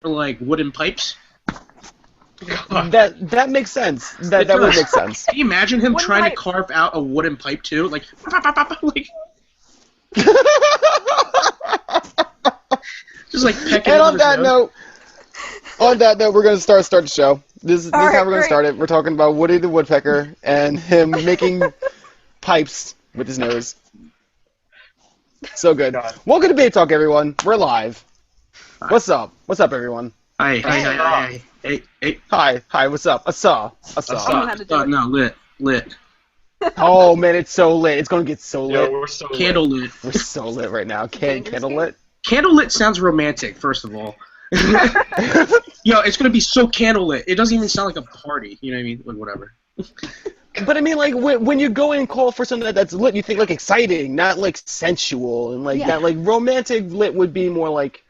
like wooden pipes. That makes sense. That would make sense. Can you imagine him Wooden trying pipe. to carve out a wooden pipe too? Like, like just like pecking. And on that note, we're gonna start the show. This is how we're gonna start it. We're talking about Woody the Woodpecker and him making pipes with his nose. So good. Welcome to Babetalk, everyone. We're live. What's up? What's up, everyone? Hi. Hey. Hi. What's up? No, lit. Oh man, it's so lit. It's gonna get so lit. Yeah, we're so Candle lit. We're so lit right now. Candle lit. Candle lit sounds romantic, first of all. It's gonna be so candle lit. It doesn't even sound like a party. You know what I mean? Like, whatever. But I mean, like when you go and call for something that's lit, you think like exciting, not like sensual, and like that. Like romantic lit would be more like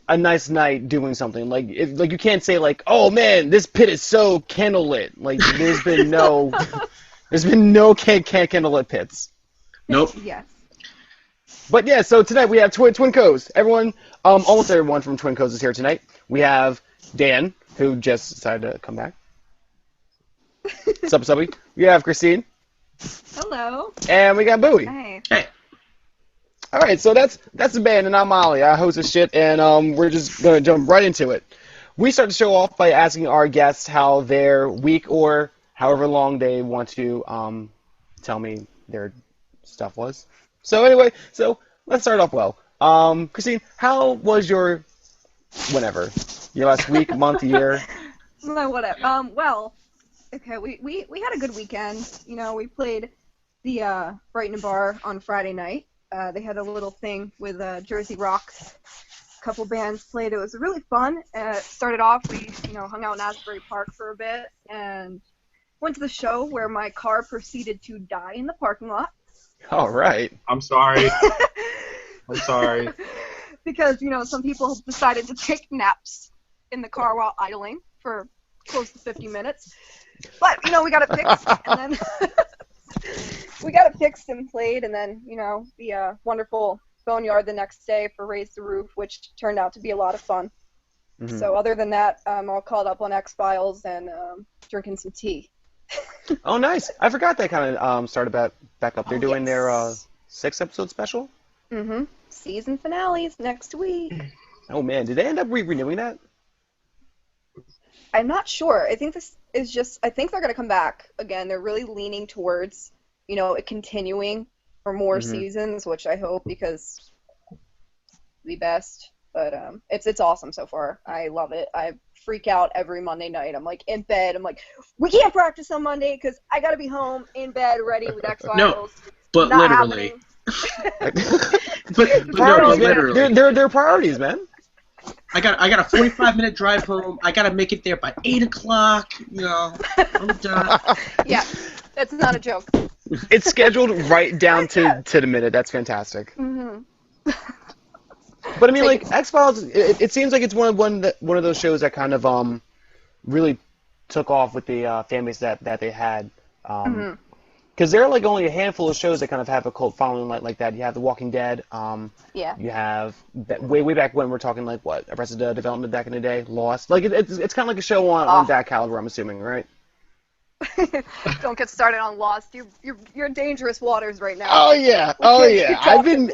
a nice night doing something. Like you can't say like, oh man, this pit is so candle lit. Like there's been no candle lit pits. Nope. Yes. But yeah, so tonight we have Twin Coves. Everyone, almost everyone from Twin Coves is here tonight. We have Dan, who just decided to come back. What's up, Subby? We have Christine. Hello. And we got Bowie. Hey. All right, so that's the band, and I'm Oli. I host this shit, and we're just gonna jump right into it. We start the show off by asking our guests how their week or however long they want to tell me their stuff was. So anyway, let's start off well. Christine, how was your whenever? Your last week, month, year? No, whatever. Well, okay, we had a good weekend. You know, we played the Brighton Bar on Friday night. They had a little thing with Jersey Rocks. A couple bands played. It was really fun. Started off, we hung out in Asbury Park for a bit and went to the show where my car proceeded to die in the parking lot. All right. I'm sorry. Because, some people decided to take naps in the car while idling for close to 50 minutes. But, we got it fixed, and then we got it fixed and played, and then, the wonderful Boneyard the next day for Raise the Roof, which turned out to be a lot of fun. Mm-hmm. So other than that, I'm all caught up on X-Files and drinking some tea. Oh, nice. I forgot they kind of started back up. They're doing their 6-episode special? Mm-hmm. Season finales next week. Oh, man. Did they end up renewing that? I'm not sure. I think this is just... I think they're going to come back again. They're really leaning towards, it continuing for more seasons, which I hope because the best. But it's awesome so far. I love it. I freak out every Monday night. I'm like in bed. I'm like, we can't practice on Monday because I got to be home in bed ready with X-Files. No, but not literally. but no, literally. They're priorities, man. I got a 45-minute drive home. I gotta make it there by 8 o'clock. I'm done. Yeah, that's not a joke. It's scheduled right down to the minute. That's fantastic. Mm-hmm. But I mean, like X-Files, it seems like it's one of those shows that kind of really took off with the fan base that they had. Because there are like only a handful of shows that kind of have a cult following like that. You have The Walking Dead. Yeah. You have way back when we're talking like what Arrested Development back in the day, Lost. Like it's kind of like a show on that caliber. I'm assuming, right? Don't get started on Lost. You're dangerous waters right now. Oh yeah. I've been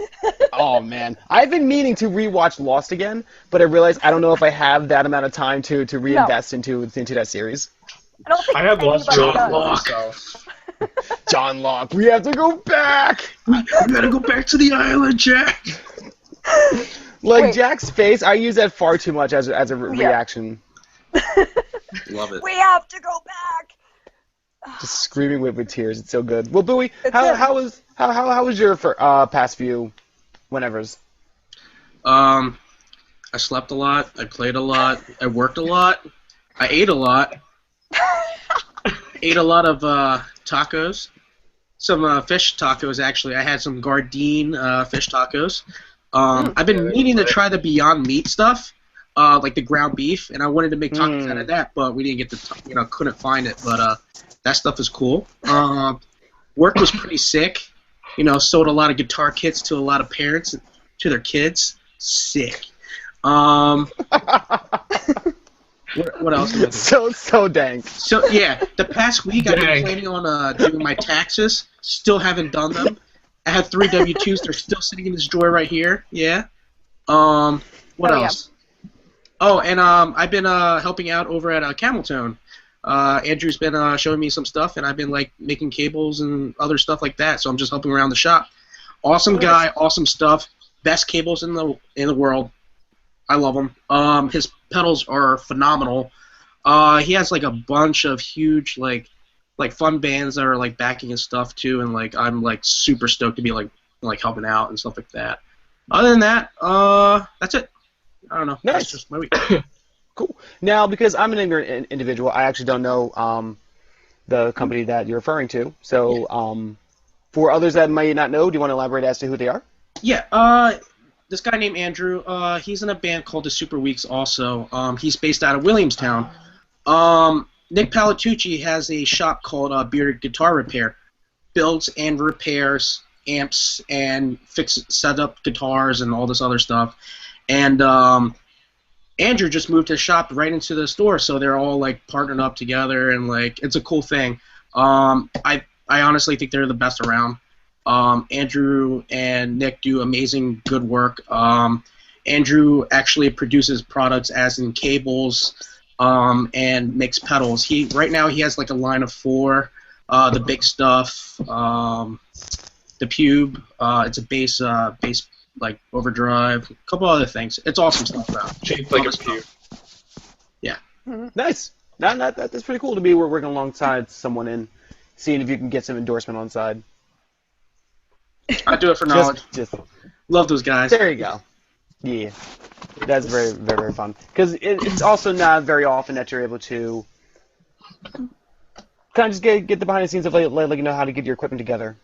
meaning to rewatch Lost again, but I realized I don't know if I have that amount of time to reinvest into that series. I don't think I have lost John Locke. John Locke. We have to go back. We gotta go back to the island, Jack. Like Jack's face, I use that far too much as a reaction. Love it. We have to go back. Just screaming with tears. It's so good. Well, Bowie, how was your past few whenevers? I slept a lot. I played a lot. I worked a lot. I ate a lot. Ate a lot of tacos. Some fish tacos, actually. I had some Gardein fish tacos. I've been meaning to try the Beyond Meat stuff, like the ground beef, and I wanted to make tacos out of that, but we didn't get the, couldn't find it. But that stuff is cool. Work was pretty sick. Sold a lot of guitar kits to a lot of parents, to their kids. Sick. What else am I doing? So dank. So yeah, the past week I've been planning on doing my taxes. Still haven't done them. I have 3 W-2s. They're still sitting in this drawer right here. Yeah. What else? Yeah. Oh, and I've been helping out over at Cameltone. Andrew's been showing me some stuff, and I've been like making cables and other stuff like that. So I'm just helping around the shop. Awesome guy, awesome stuff. Best cables in the world. I love him. His pedals are phenomenal. He has like a bunch of huge like fun bands that are like backing his stuff too, and like I'm like super stoked to be like helping out and stuff like that. Other than that, that's it. I don't know. Nice. That's just my week. Cool. Now, because I'm an ignorant individual, I actually don't know the company that you're referring to. So, for others that might not know, do you want to elaborate as to who they are? Yeah. This guy named Andrew. He's in a band called the Super Weeks. Also, he's based out of Williamstown. Nick Palatucci has a shop called Bearded Guitar Repair. Builds and repairs amps and set up guitars and all this other stuff. And Andrew just moved his shop right into the store, so they're all like partnering up together, and like it's a cool thing. I honestly think they're the best around. Andrew and Nick do amazing good work. Andrew actually produces products as in cables and makes pedals. Right now he has like a line of 4, the big stuff, the Pube. It's a bass like overdrive, a couple other things. It's awesome stuff though. Shaped like a Pube. Yeah. Nice. That's pretty cool to be working alongside someone and seeing if you can get some endorsement on side. I do it for knowledge. Just love those guys. there you go. Yeah, that's very, very, very fun. Because it's also not very often that you're able to kind of just get the behind the scenes of like you know how to get your equipment together.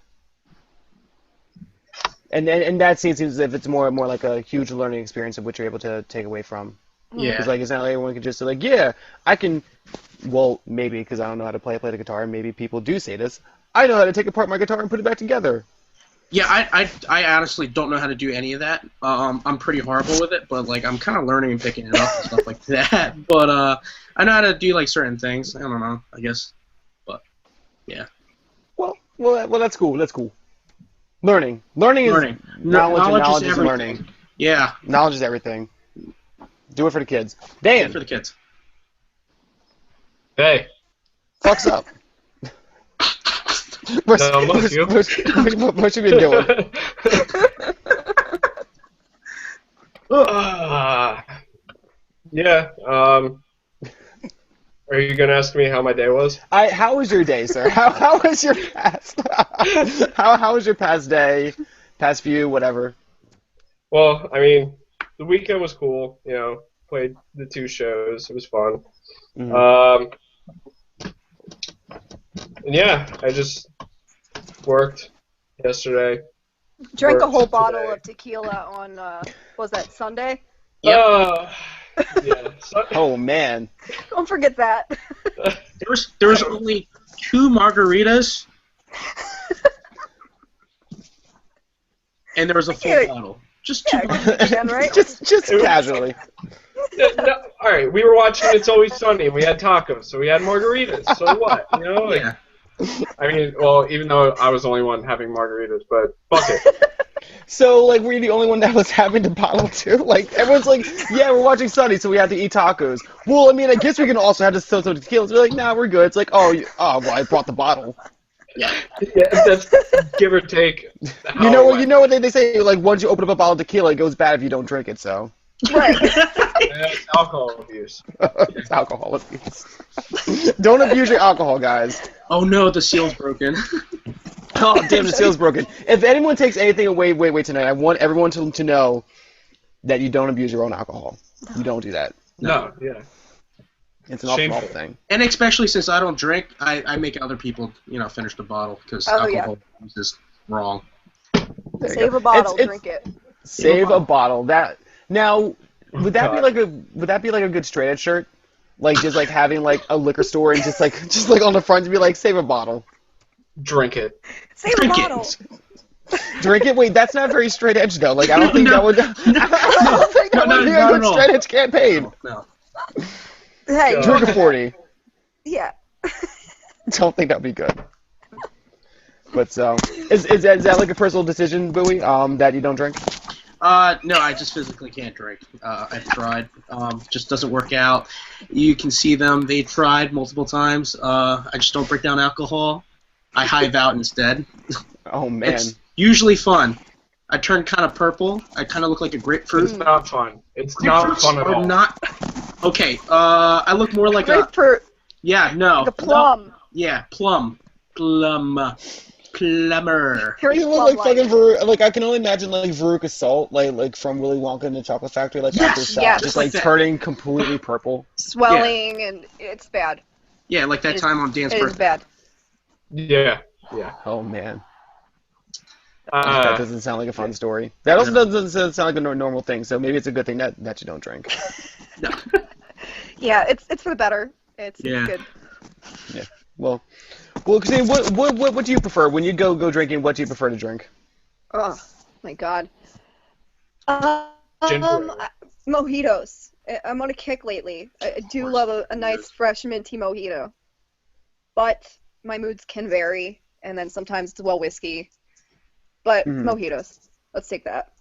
And that seems as if it's more like a huge learning experience of which you're able to take away from. Yeah. Because like it's not like everyone can just say like, yeah, I can. Well, maybe because I don't know how to play the guitar. Maybe people do say this. I know how to take apart my guitar and put it back together. Yeah, I honestly don't know how to do any of that. I'm pretty horrible with it, but like I'm kind of learning and picking it up and stuff like that. But I know how to do like certain things. I don't know, I guess. But yeah. Well, that's cool. That's cool. Learning is knowledge, and knowledge is learning. Yeah. Knowledge is everything. Do it for the kids. Dan. Do it for the kids. Hey. Fucks up. What you been doing? Yeah. Are you gonna ask me how my day was? How was your day, sir? How was your past? How was your past day? Past few, whatever. Well, I mean, the weekend was cool. You know, played the 2 shows. It was fun. Mm-hmm. And yeah, I just worked yesterday. Drank a whole bottle of tequila on, was that Sunday? Yeah. Oh man. Don't forget that. There was only 2 margaritas, and there was a full bottle. Just 2 margaritas. Again, right? just casually. No, all right, we were watching It's Always Sunny, and we had tacos, so we had margaritas. So what? You know? Like, Yeah. I mean, well, even though I was the only one having margaritas, but fuck it. So, like, were you the only one that was having the bottle, too? Like, everyone's like, yeah, we're watching Sunny, so we have to eat tacos. Well, I mean, I guess we can also have this so tequila. So we're like, nah, we're good. It's like, well, I brought the bottle. Yeah, that's give or take. You know what they say, like, once you open up a bottle of tequila, it goes bad if you don't drink it, so. Right. It's alcohol abuse. It's alcohol abuse. Don't abuse your alcohol, guys. Oh no, the seal's broken. Oh, damn, the seal's broken. If anyone takes anything away tonight, I want everyone to know that you don't abuse your own alcohol. You don't do that. No, yeah. It's an alcohol thing. And especially since I don't drink, I make other people, finish the bottle because alcohol use is wrong. Save a bottle, drink it. Save a bottle. Now, would that be like a good straight edge shirt? Like just like having like a liquor store and just like on the front to be like save a bottle. Drink it. Save a bottle. Drink it? Wait, that's not very straight edge though. Like I don't think No. that would. I don't think that would be a good straight edge campaign. No. Hey, Drink a 40. yeah. Don't think that'd be good. But so, is that like a personal decision, Bowie? That you don't drink? No, I just physically can't drink. I've tried. Just doesn't work out. You can see them. They tried multiple times. I just don't break down alcohol. I hive out instead. Oh man. It's usually fun. I turn kind of purple. I kind of look like a grapefruit. It's not fun. It's not fun at all. Not. Okay. I look more like Grapefruit. Yeah. No. The plum. No. Yeah. Plum. Plumber. Very You look like plum-like. fucking like I can only imagine like Veruca Salt, like from Willy Wonka and the Chocolate Factory, like Yes, after Salt, yes. just like Like that. turning completely purple. Swelling, and it's bad. Yeah, like that It is- time on Dan's It is birthday. bad. Yeah. Oh man, that Uh, doesn't sound like a fun story. That also doesn't sound like a normal thing. So maybe it's a good thing that you don't drink. No. Yeah, it's for the better. It's Yeah. good. Well, Christine, what do you prefer when you go drinking? What do you prefer to drink? Oh my god. Ginger ale. Mojitos. I'm on a kick lately. I do love a nice fresh minty mojito, but my moods can vary, and then sometimes it's whiskey. But mojitos. Let's take that.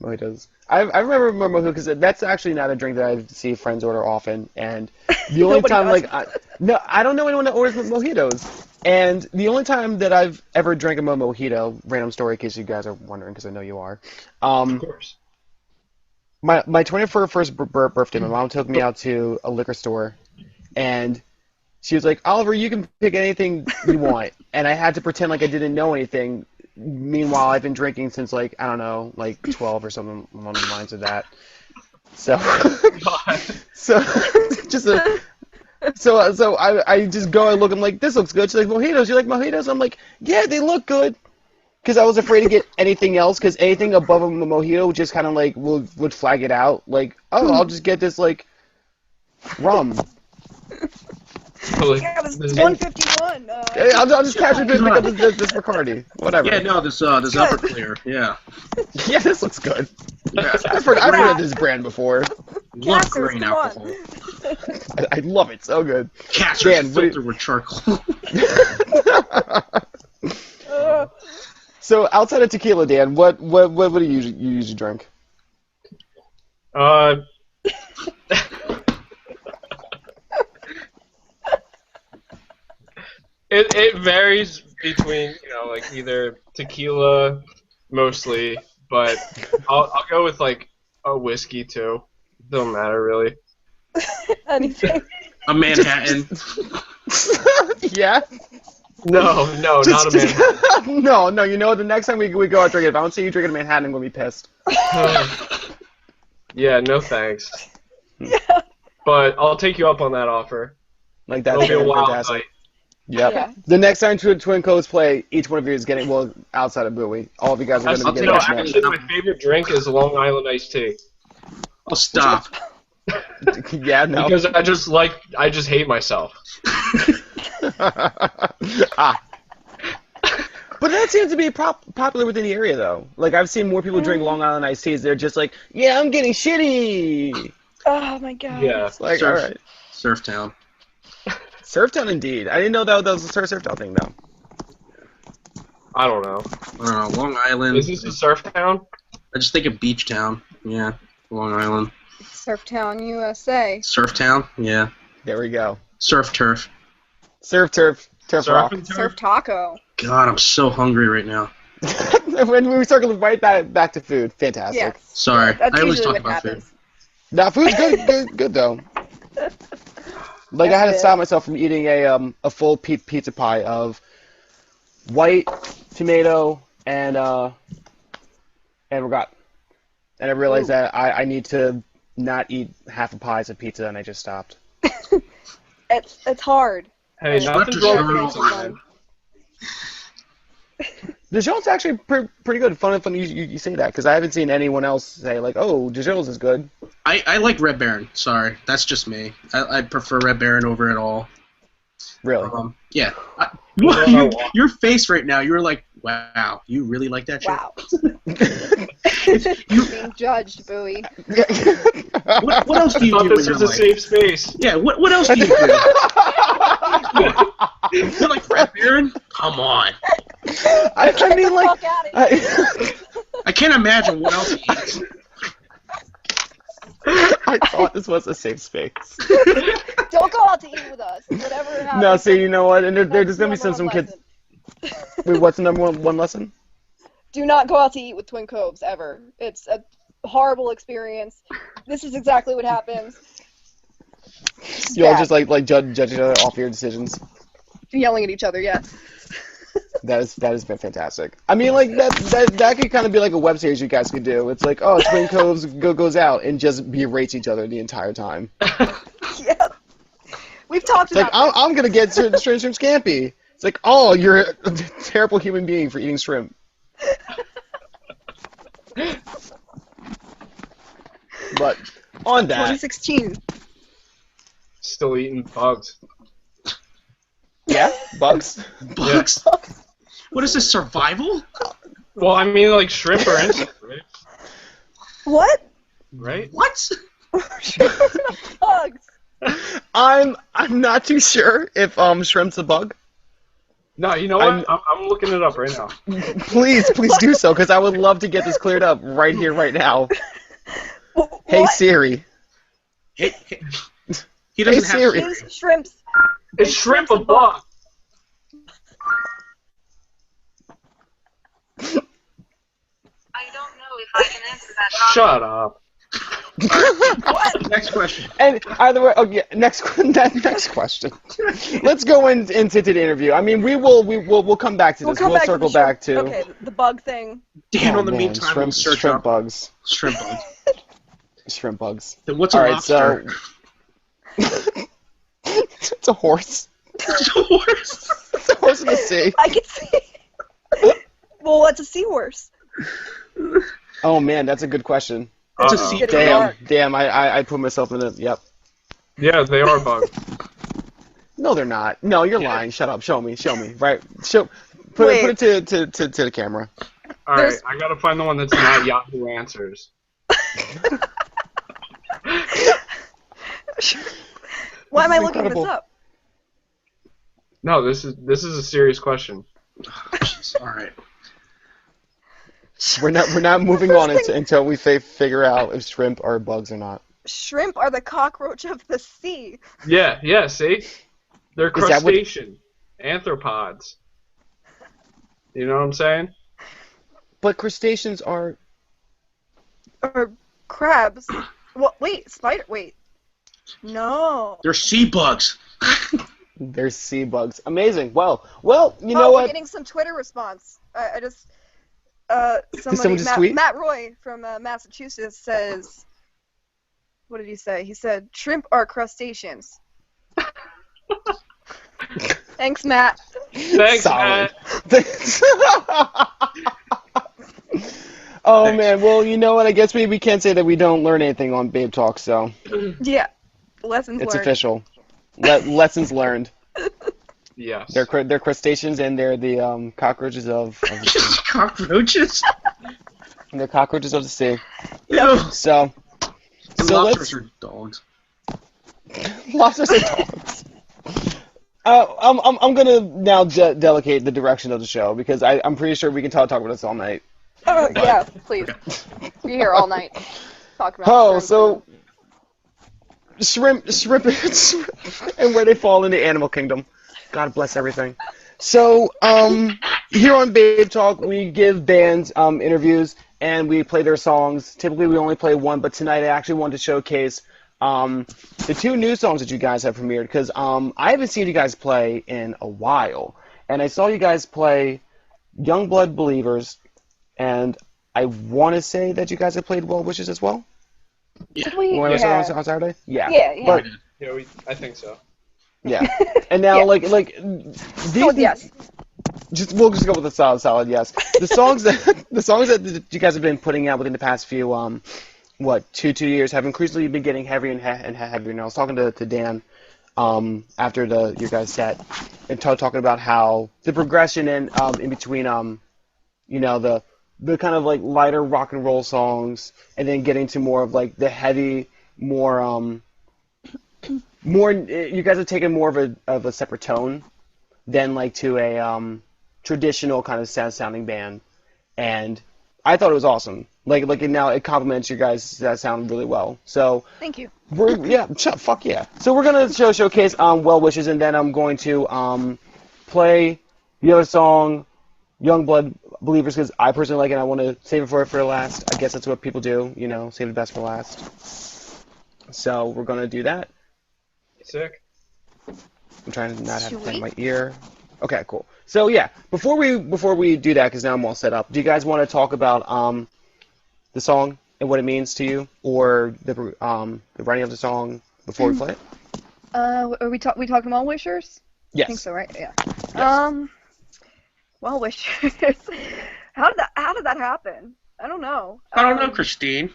Mojitos. I remember mojito because that's actually not a drink that I see friends order often, and the only Nobody time does. I don't know anyone that orders mojitos, and the only time that I've ever drank a mojito, random story in case you guys are wondering because I know you are, of course. my 21st birthday, my mom took me out to a liquor store, and she was like, Oliver, you can pick anything you want, and I had to pretend like I didn't know anything. Meanwhile, I've been drinking since like I don't know, like 12 or something along the lines of that. So, God. so I just go and look. I'm like, this looks good. She's like, mojitos. You like mojitos? I'm like, yeah, they look good. Because I was afraid to get anything else. Because anything above a mojito just kind of like would flag it out. Like, oh, I'll just get this like rum. Like, Yeah, it was this is- 151. Hey, I'll just casually pick up this Bacardi. Whatever. Yeah, no, this upper clear. Yeah. Yeah, this looks good. Yeah. I've heard of this brand before. Love Casters, grain come on. alcohol. I love it. So good. Casters Dan, what do you- filtered with charcoal. So outside of tequila, Dan, what do you usually drink? It varies between, like either tequila mostly, but I'll go with like a whiskey too. Don't matter really. Anything. A Manhattan. Yeah. No, not a Manhattan. No. You know what? The next time we go out drinking, if I don't see you drinking a Manhattan, I'm gonna be pissed. Yeah, no thanks. Yeah. But I'll take you up on that offer. Like that's It'll be a wild fantastic. night. Yep. Yeah. The next time Twin Coves play, each one of you is getting outside of Bowie. All of you guys are gonna I'll be take getting it. that match. Actually, my favorite drink is Long Island iced tea. Oh, stop. Yeah. No. Because I just hate myself. But that seems to be popular within the area, though. Like, I've seen more people drink Long Island iced teas. They're just like, yeah, I'm getting shitty. Oh my god. Yeah. It's like, Surf. all right. Surftown. Surftown, indeed. I didn't know that was a Surftown thing, though. I don't know. I don't know, Long Island. Is this a surf town? I just think of Beach Town. Yeah, Long Island. Surftown, USA. Surftown. Yeah. There we go. Surf turf. Turf rock. Surfing Surf taco. God, I'm so hungry right now. When we circle right back to food, fantastic. Yes. Sorry, That's I always usually talk what about happens. food. Now, food's good though. Like I had to stop myself from eating a full pizza pie of white tomato and ricotta, and I realized that I need to not eat half a pie as a pizza, and I just stopped. It's hard. Hey, And not to to draw draw it pizza, out. man. DiGiorno's actually pretty good. Fun you say that because I haven't seen anyone else say like, oh, DiGiorno's is good. I like Red Baron. Sorry, that's just me. I prefer Red Baron over it all. Really? Yeah. You don't know why. Your face right now, you were like Wow, you really like that shit? Wow. You, Being judged, Bowie. what else do I you thought do in this your was a life? safe space. Yeah, what else do you do? You're like Red Baron? Come on. I Get mean, the like, fuck out of here. I can't imagine what else he eats. I thought this was a safe space. Don't go out to eat with us. Whatever happens. No, see, you know what? And there's that's gonna be the some number one kids. lesson. Wait, what's the number one lesson? Do not go out to eat with Twin Coves ever. It's a horrible experience. This is exactly what happens. You'll bad. just like judge each other off your decisions. Yelling at each other, yeah. That has been fantastic. I mean, like that could kind of be like a web series you guys could do. It's like, oh, Twin Coves goes out and just berates each other the entire time. Yeah. We've talked It's like, about I'm gonna get shrimp scampi. It's like, oh, you're a terrible human being for eating shrimp. But on that, 2016. Still eating bugs. yeah, bugs. Bugs? What is this, survival? Well, I mean, like shrimp or insect, right? What? Right? What? Bugs. I'm not too sure if shrimp's a bug. No, you know what? I'm looking it up right now. Please do so, because I would love to get this cleared up right here, right now. Hey What? Siri. He doesn't Hey, have Siri. Is shrimps? Is Is shrimp shrimp's a bug? I don't know if I can answer that. Shut up. Next question. And either way, okay, next question. Let's go into the interview. I mean, we'll come back to this. We'll back circle to the back to. shrimp. Okay, the bug thing. Dan, Oh, on the man, meantime, will search shrimp up bugs. shrimp bugs. Shrimp bugs. Then what's a All right, lobster? so it's a horse. It's a horse. It's a horse in the sea. I can see. Well, what's a seahorse? Oh man, that's a good question. It's a Uh-oh. sea. Getting Damn, dark. damn, I put myself in it. Yep. Yeah, they are bugs. No, they're not. No, you're lying. Shut up. Show me. Right. Put it to the camera. All right, There's- I gotta find the one that's not Yahoo Answers. Why am I is looking incredible. this up? No, this is a serious question. Jeez, all right. We're not moving on until we figure out if shrimp are bugs or not. Shrimp are the cockroach of the sea. Yeah, see? They're Is that what- crustacean. Anthropods. You know what I'm saying? But crustaceans are. Or crabs. Well, wait, spider. Wait. No. They're sea bugs. They're sea bugs. Amazing. Well, you know We're what? getting some Twitter response. I just. someone just tweet? Matt Roy from Massachusetts says. What did he say? He said, "Shrimp are crustaceans." Thanks, Matt. Thanks, Solid. Matt. Oh Thanks. man. Well, you know what? I guess we can't say that we don't learn anything on Babe Talk, so Yeah. Lessons it's learned. official. Lessons learned. Yes. They're crustaceans and they're the cockroaches of the sea. Cockroaches. They're cockroaches of the sea. Ew. So And So lobsters are dogs. lobsters are dogs. I'm gonna now delegate the direction of the show because I'm pretty sure we can talk about this all night. Oh, yeah, please. Be here all night. Talk about Oh, shrimp so shrimp, and where they fall in the animal kingdom. God bless everything. So, here on Babe Talk, we give bands interviews and we play their songs. Typically, we only play one, but tonight I actually wanted to showcase the two new songs that you guys have premiered because I haven't seen you guys play in a while, and I saw you guys play Youngblood Believers, and I want to say that you guys have played Well Wishes as well. Did we? When I was Yeah. on Saturday. Yeah. Yeah. But Yeah, I think so. yeah. And now, Yeah. like Solid yes. we'll just go with a solid yes. The songs that you guys have been putting out within the past few two years have increasingly been getting heavier and heavier. And I was talking to Dan after your guys set and talking about how the progression in between the kind of like lighter rock and roll songs, and then getting to more of like the heavy, more you guys have taken more of a separate tone than like to a traditional kind of sad sounding band, and I thought it was awesome. Like now it complements your guys that sound really well. So Thank you. fuck yeah. So we're gonna showcase Well Wishes, and then I'm going to play the other song, Young Blood Believers, because I personally like it. I want to save it for last. I guess that's what people do, save the best for last. So we're gonna do that. Sick. I'm trying to not have to Sweet. find my ear. Okay, cool. So yeah, before we do that, because now I'm all set up. Do you guys want to talk about the song and what it means to you, or the writing of the song before we play it? Are we talking Well Wishers? Yes. I think so, right? Yeah. Yes. Well Wishers. How did that happen? I don't know. I don't know, Christine.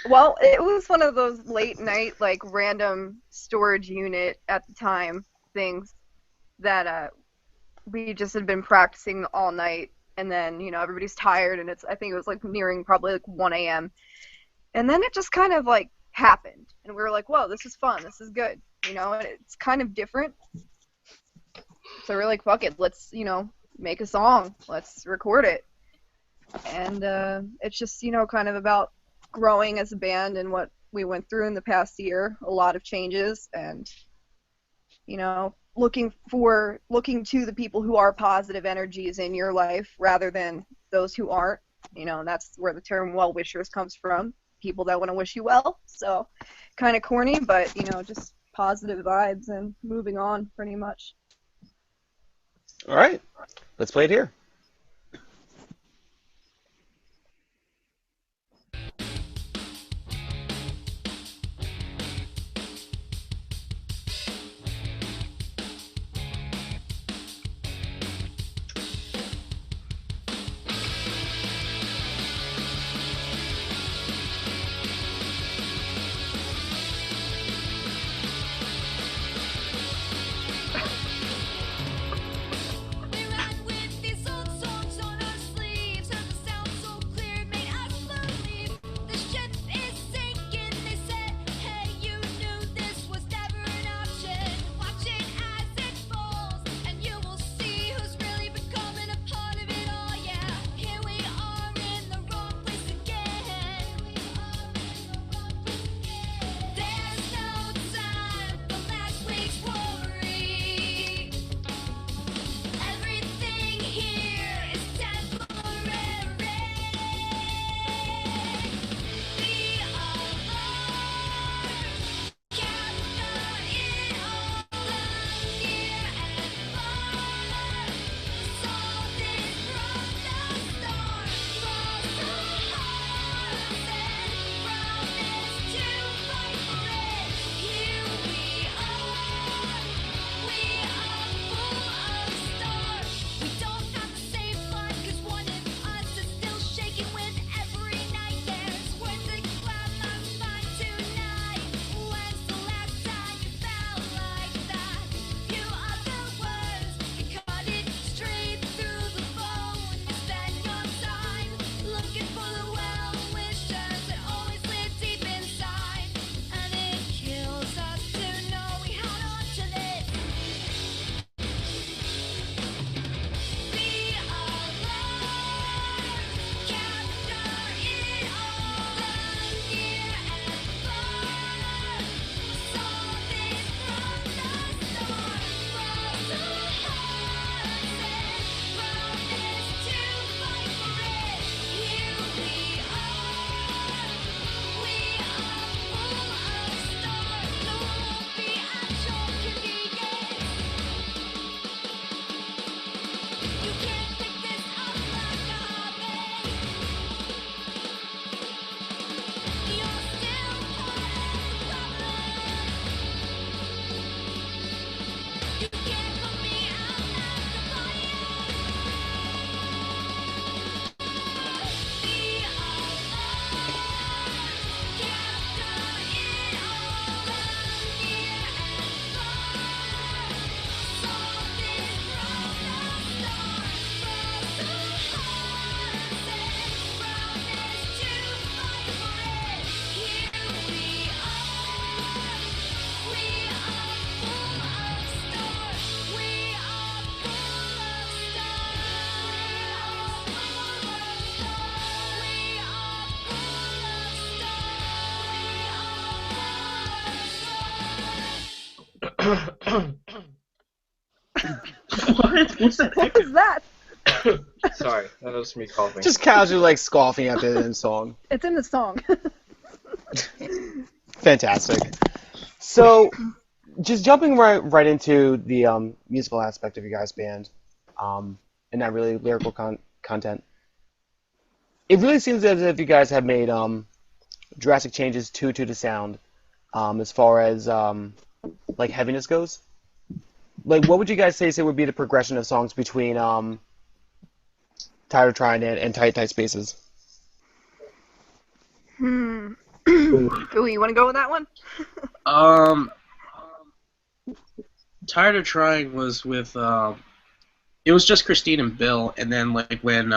Well, it was one of those late night, like, random storage unit at the time things that we just had been practicing all night, and then, everybody's tired, and I think it was, like, nearing probably, like, 1 a.m. And then it just kind of, like, happened, and we were like, whoa, this is fun, this is good, and it's kind of different. So we're like, fuck it, let's, make a song, let's record it. And it's just, kind of about growing as a band and what we went through in the past year, a lot of changes, and looking to the people who are positive energies in your life rather than those who aren't. That's where the term well wishers comes from, people that want to wish you well. So kind of corny, but just positive vibes and moving on pretty much. All right, let's play it here. We ride with these old What? What's that? What was that? Sorry, that was me coughing. Just casually like scoffing at the end of the song. It's in the song. Fantastic. So, just jumping right into the musical aspect of your guys' band, and not really lyrical content. It really seems as if you guys have made drastic changes to the sound, as far as like heaviness goes. Like, what would you guys say would be the progression of songs between Tired of Trying and Tight Spaces? Ooh, you want to go with that one? Tired of Trying was with it was just Christine and Bill, and then like when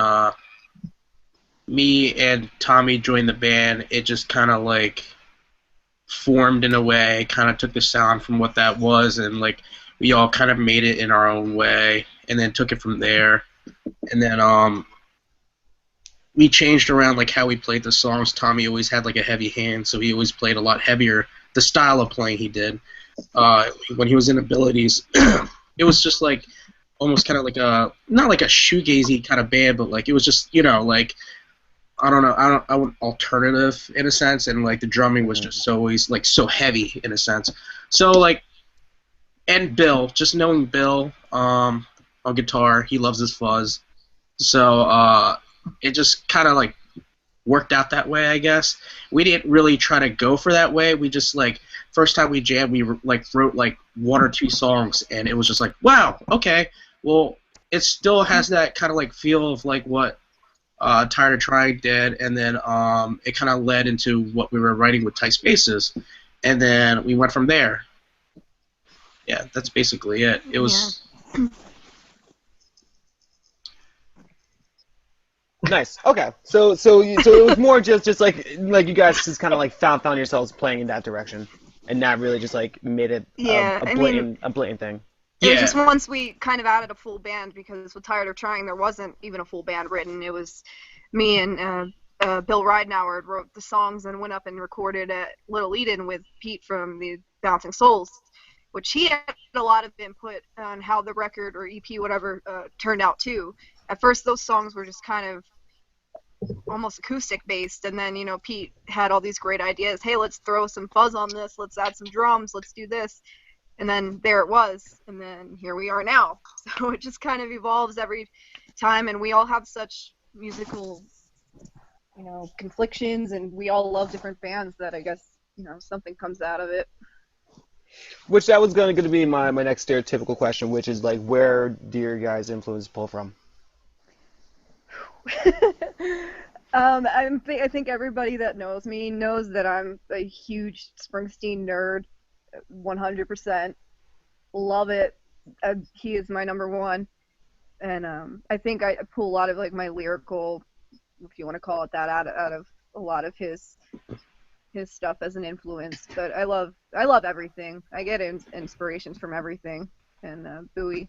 me and Tommy joined the band, it just kind of like formed in a way, kind of took the sound from what that was, and like we all kind of made it in our own way, and then took it from there. And then we changed around like how we played the songs. Tommy always had like a heavy hand, so he always played a lot heavier. The style of playing he did when he was in Abilities, it was just like almost kind of like a not like a shoegazy kind of band, but like it was just like I don't know, I would alternative in a sense, and like the drumming was just so always like so heavy in a sense. So like, and Bill, just knowing Bill on guitar, he loves his fuzz. So it just kind of like worked out that way, I guess. We didn't really try to go for that way. We just like first time we jammed, we like wrote like 1 or 2 songs, and it was just like, wow, okay, well, it still has that kind of like feel of like what Tired of Trying did, and then it kind of led into what we were writing with Tight Spaces, and then we went from there. Yeah, that's basically it. It was. Yeah. Nice. Okay. So it was more just like you guys just kind of like found yourselves playing in that direction, and not really just like made it a blatant thing. It was just once we kind of added a full band, because with Tired of Trying there wasn't even a full band written. It was me and Bill Ridenauer wrote the songs and went up and recorded at Little Eden with Pete from the Bouncing Souls, which he had a lot of input on how the record or EP whatever turned out too. At first those songs were just kind of almost acoustic based, and then Pete had all these great ideas. Hey, let's throw some fuzz on this, let's add some drums, let's do this. And then there it was, and then here we are now. So it just kind of evolves every time, and we all have such musical, conflictions, and we all love different bands that I guess, something comes out of it. Which that was going to be my next stereotypical question, which is like, where do your guys' influence pull from? I think everybody that knows me knows that I'm a huge Springsteen nerd. 100%. Love it. He is my number one. And I think I pull a lot of like my lyrical, if you want to call it that, out of a lot of his stuff as an influence. But I love everything. I get inspirations from everything. And Bowie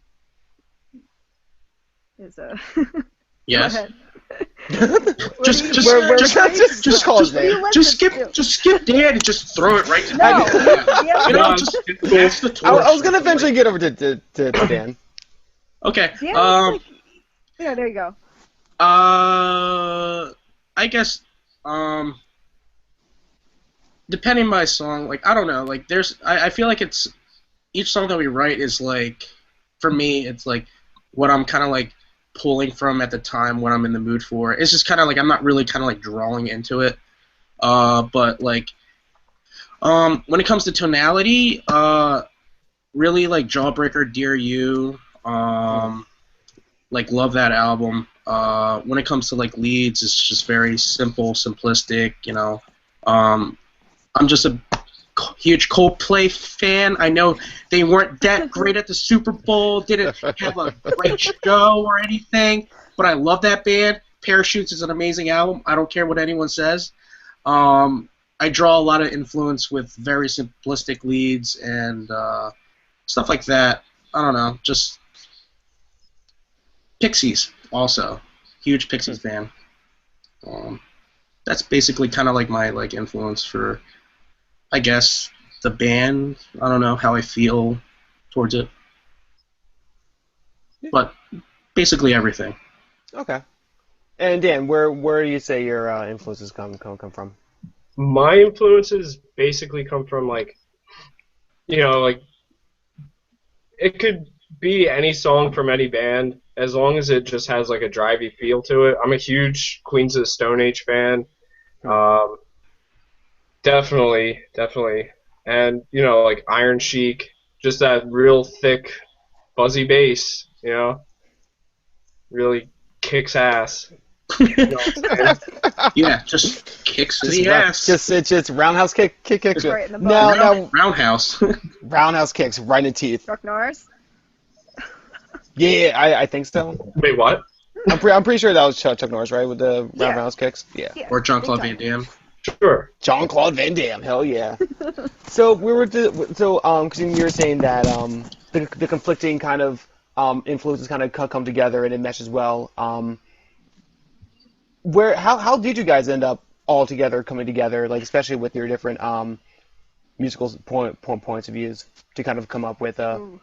is a Yes. Go ahead. Just skip Dan and just throw it right to No. I was gonna eventually get over to Dan. Okay. Yeah, there you go. I guess depending on my song, like I don't know, like I feel like it's each song that we write is like, for me, it's like what I'm kind of like pulling from at the time, what I'm in the mood for. It's just kind of like I'm not really kind of like drawing into it, but like when it comes to tonality, really like Jawbreaker, Dear You, like love that album. When it comes to like leads, it's just very simple, simplistic, I'm just a huge Coldplay fan. I know they weren't that great at the Super Bowl, didn't have a great show or anything, but I love that band. Parachutes is an amazing album. I don't care what anyone says. I draw a lot of influence with very simplistic leads and stuff like that. I don't know, just Pixies also. Huge Pixies fan. That's basically kind of like my like influence for, I guess, the band. I don't know how I feel towards it. But basically everything. Okay. And Dan, where do you say your influences come from? My influences basically come from like, like it could be any song from any band as long as it just has like a drivey feel to it. I'm a huge Queens of the Stone Age fan. Um, definitely. And, like Iron Chic, just that real thick, fuzzy bass, really kicks ass. You know what I'm saying? Yeah, just kicks Just the ass. just roundhouse kick. Right in the No, butt. no, Roundhouse. roundhouse kicks right in the teeth. Chuck Norris. Yeah, I think so. Wait, what? I'm pretty sure that was Chuck Norris, right, with the Yeah. roundhouse kicks. Yeah. Yeah. Or Jean-Claude big Van time. Damme. Sure. Jean-Claude Van Damme, hell yeah. So because you were saying that the conflicting kind of influences kind of come together and it meshes well. How did you guys end up all together coming together, like especially with your different musical points of views to kind of come up with a Ooh.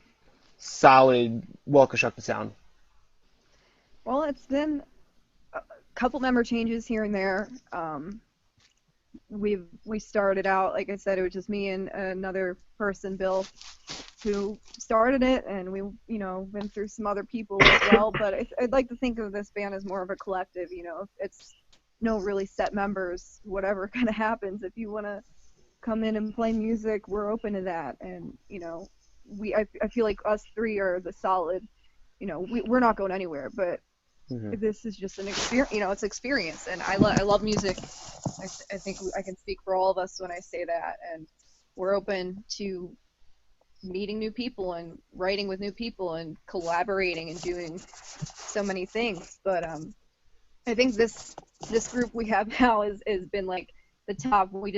solid, well-constructed sound? Well, it's been a couple member changes here and there. We started out, like I said, it was just me and another person, Bill, who started it, and we, been through some other people as well. But I'd like to think of this band as more of a collective. It's no really set members. Whatever kind of happens, if you want to come in and play music, we're open to that. And I feel like us three are the solid. We're not going anywhere, but this is just an experience. It's experience, and I love music. I think I can speak for all of us when I say that, and we're open to meeting new people and writing with new people and collaborating and doing so many things. But I think this group we have now has been like the top. We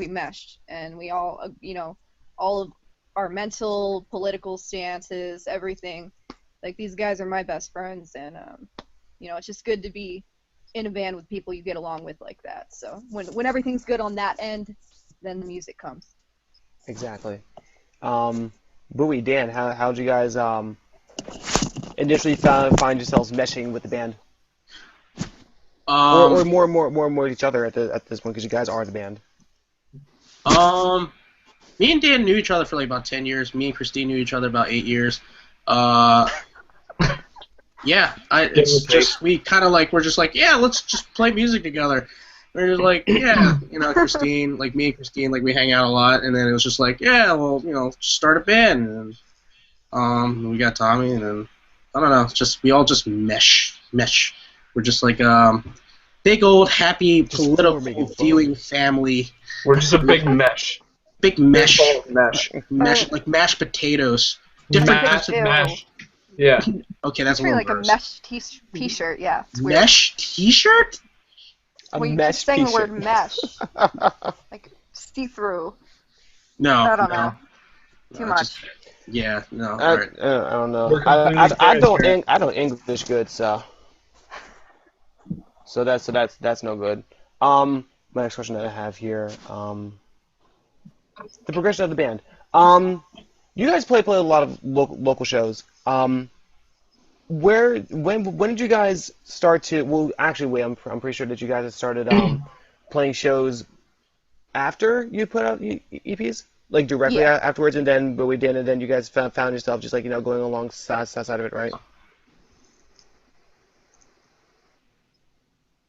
meshed, and we all all of our mental, political stances, everything. Like, these guys are my best friends, and it's just good to be in a band with people you get along with like that. So when everything's good on that end, then the music comes. Exactly. Bowie, Dan, how'd you guys initially find yourselves meshing with the band, or more each other at this point, because you guys are the band? Me and Dan knew each other for like about 10 years. Me and Christine knew each other about 8 years. Yeah, it's just, we kind of like, we're just like, yeah, let's just play music together. We're just like, yeah, Christine, like me and Christine, like we hang out a lot, and then it was just like, yeah, well, just start a band, and we got Tommy, and then, I don't know, it's just, we all just mesh. We're just like, big old happy political viewing family. We're just a big mesh. Big mesh. Mesh. Like mashed potatoes. Different types of mesh. Yeah. Okay, that's a It's little like a gross. mesh t-shirt, yeah. It's weird. Mesh t-shirt? Well, you keep mesh saying the t-shirt. word mesh. Like, see-through. No. I don't no. know. Too much. Just, yeah, no. I, All right. I don't know. We're I completely don't English good, so that's no good. My next question that I have here, the progression of the band. You guys play a lot of local shows. When did you guys start to? Well, actually, wait. I'm pretty sure that you guys had started playing shows after you put out EPs, like directly Yeah. afterwards, and then and then you guys found yourself just like going alongside of it, right?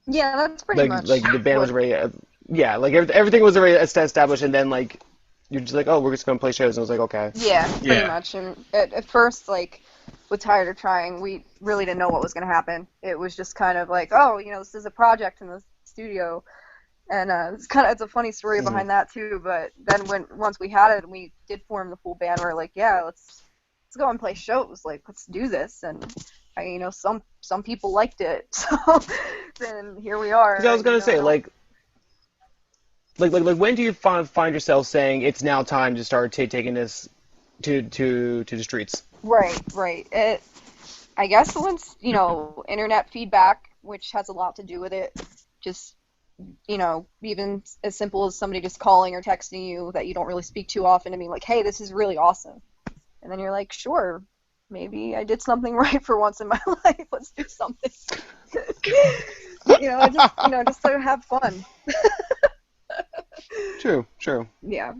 Yeah, that's pretty much. Like the band was what- already, yeah, like everything was already established, and then like you're just like, oh, we're just gonna play shows, and I was like, okay. Yeah, pretty Yeah. much. And at first, like, with Tired of Trying, we really didn't know what was going to happen. It was just kind of like, oh, this is a project in the studio. And it's a funny story behind that, too. But then once we had it and we did form the full band, we were like, yeah, let's go and play shows. Like, let's do this. And, some people liked it. So then here we are. 'Cause I was gonna say, like when do you find yourself saying it's now time to start taking this to the streets? Right. I guess once, internet feedback, which has a lot to do with it, just, even as simple as somebody just calling or texting you that you don't really speak too often, I mean, like, hey, this is really awesome. And then you're like, sure, maybe I did something right for once in my life. Let's do something. Just to have fun. True. Yeah.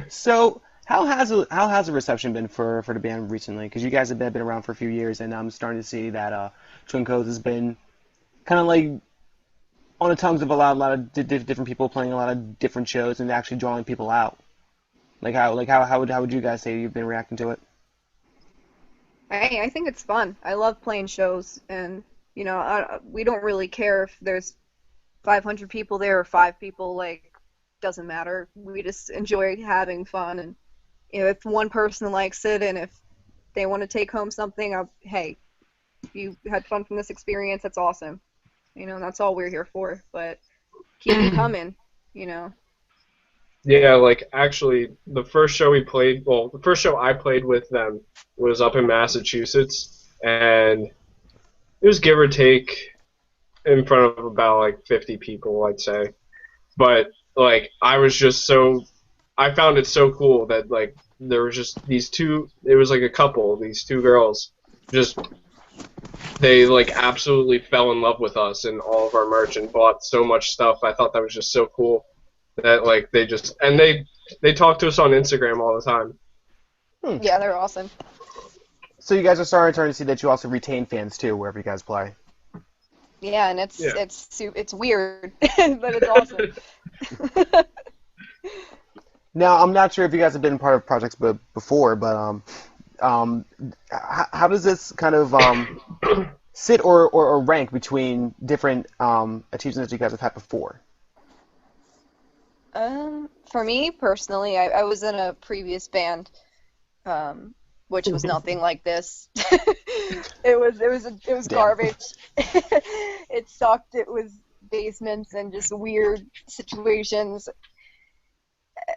So, how has the reception been for the band recently? Because you guys have been around for a few years, and I'm starting to see that Twin Coves has been kind of like on the tongues of a lot of different people playing a lot of different shows and actually drawing people out. How would you guys say you've been reacting to it? I think it's fun. I love playing shows, and we don't really care if there's 500 people there or 5 people. Like, doesn't matter. We just enjoy having fun, and if one person likes it, and if they want to take home something, hey, you had fun from this experience. That's awesome. That's all we're here for. But keep them coming. Yeah, like actually, the first show I played with them was up in Massachusetts, and it was give or take in front of about like 50 people, I'd say. But like, I found it so cool that like there was just it was like a couple, these 2 girls, they like absolutely fell in love with us and all of our merch and bought so much stuff. I thought that was just so cool that like they talk to us on Instagram all the time. Yeah, they're awesome. So you guys are starting to see that you also retain fans too wherever you guys play. Yeah, and it's weird, but it's awesome. Now, I'm not sure if you guys have been part of projects before, but how does this kind of sit or rank between different achievements that you guys have had before? For me personally, I was in a previous band, which was nothing like this. It was garbage. It sucked. It was basements and just weird situations,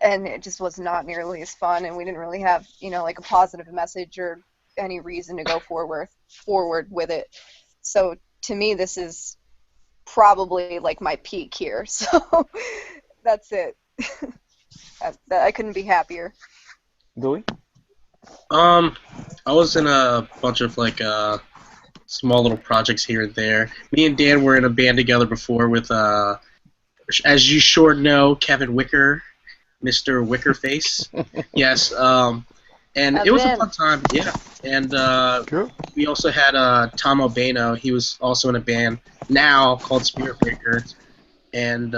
and it just was not nearly as fun. And we didn't really have like a positive message or any reason to go forward with it. So to me, this is probably like my peak here. So that's it. I couldn't be happier. Louis? I was in a bunch of like small little projects here and there. Me and Dan were in a band together before with as you sure know, Kevin Wicker, Mr. Wickerface. Yes. And it was a fun time. Yeah. And Cool. we also had Tom Obano. He was also in a band now called Spirit Breaker. And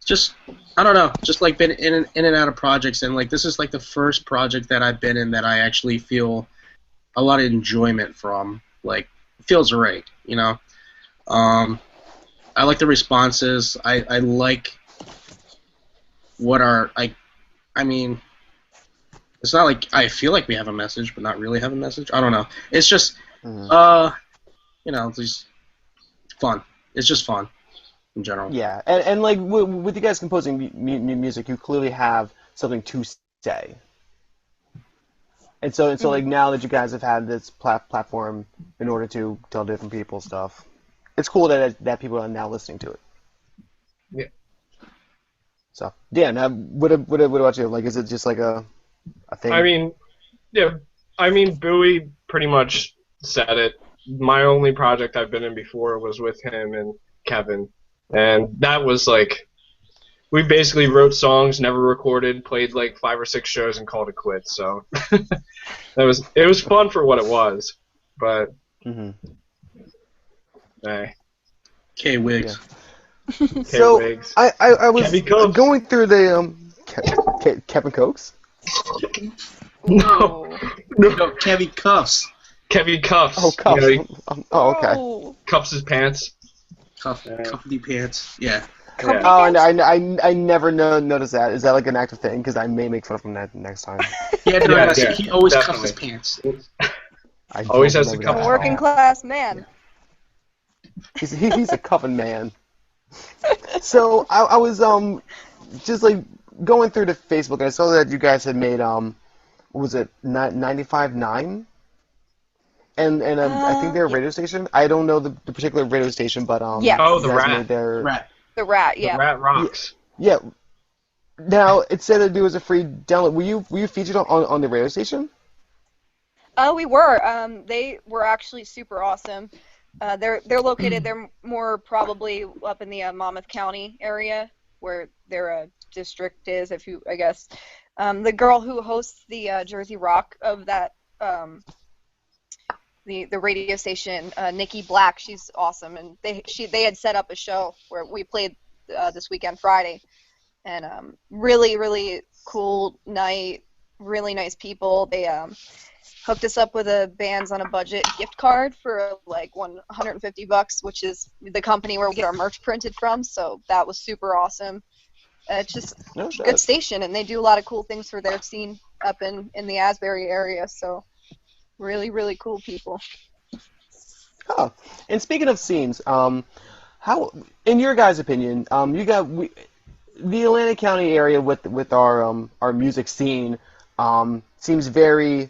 just I don't know, just like been in and out of projects, and like this is like the first project that I've been in that I actually feel a lot of enjoyment from. Like, it feels right, I like the responses. I like what I mean, it's not like I feel like we have a message, but not really have a message. I don't know. It's just just fun. It's just fun. In general. Yeah, and like with you guys composing music, you clearly have something to say. And so like now that you guys have had this platform in order to tell different people stuff, it's cool that people are now listening to it. Yeah. So Dan, what about you? Like, is it just like a thing? I mean, yeah. I mean, Bowie pretty much said it. My only project I've been in before was with him and Kevin. And that was like, we basically wrote songs, never recorded, played like 5 or 6 shows, and called it quits. So it was fun for what it was, but hey. K Wigs. Yeah. So Wigs. I was going through the Kevin Cokes. No, Kevin Cuffs. Kevin Cuffs. Oh, Cuffs. Oh, okay. Oh. Cuffs his pants. Cuffy pants. Yeah. Yeah. Oh, and I never noticed that. Is that like an active thing? Because I may make fun of him that next time. Yeah, Yeah, he always definitely. cuffs his pants. I Always don't has to remember cuff that A his at all. working class man. He's a cuffing man. So I was just like going through the Facebook, and I saw that you guys had made what was it 95.9? And I think they're a radio station. I don't know the particular radio station, but Yes. Oh, you the guys Rat. made their Rat. The Rat, yeah. The Rat rocks. yeah. Now it said that there was a free download. Were you featured on the radio station? We were. They were actually super awesome. They're located. They're more probably up in the Monmouth County area where their district is. If you, I guess, the girl who hosts the Jersey Rock of that the radio station, Nikki Black, she's awesome, and they had set up a show where we played this weekend Friday, and really cool night, really nice people. They hooked us up with a Bands on a Budget gift card for like $150, which is the company where we get our merch printed from. So that was super awesome. It's just No a shit. good station, and they do a lot of cool things for their scene up in the Asbury area. So really cool people. Oh, and speaking of scenes, how, in your guys' opinion, the Atlantic County area with our music scene seems very.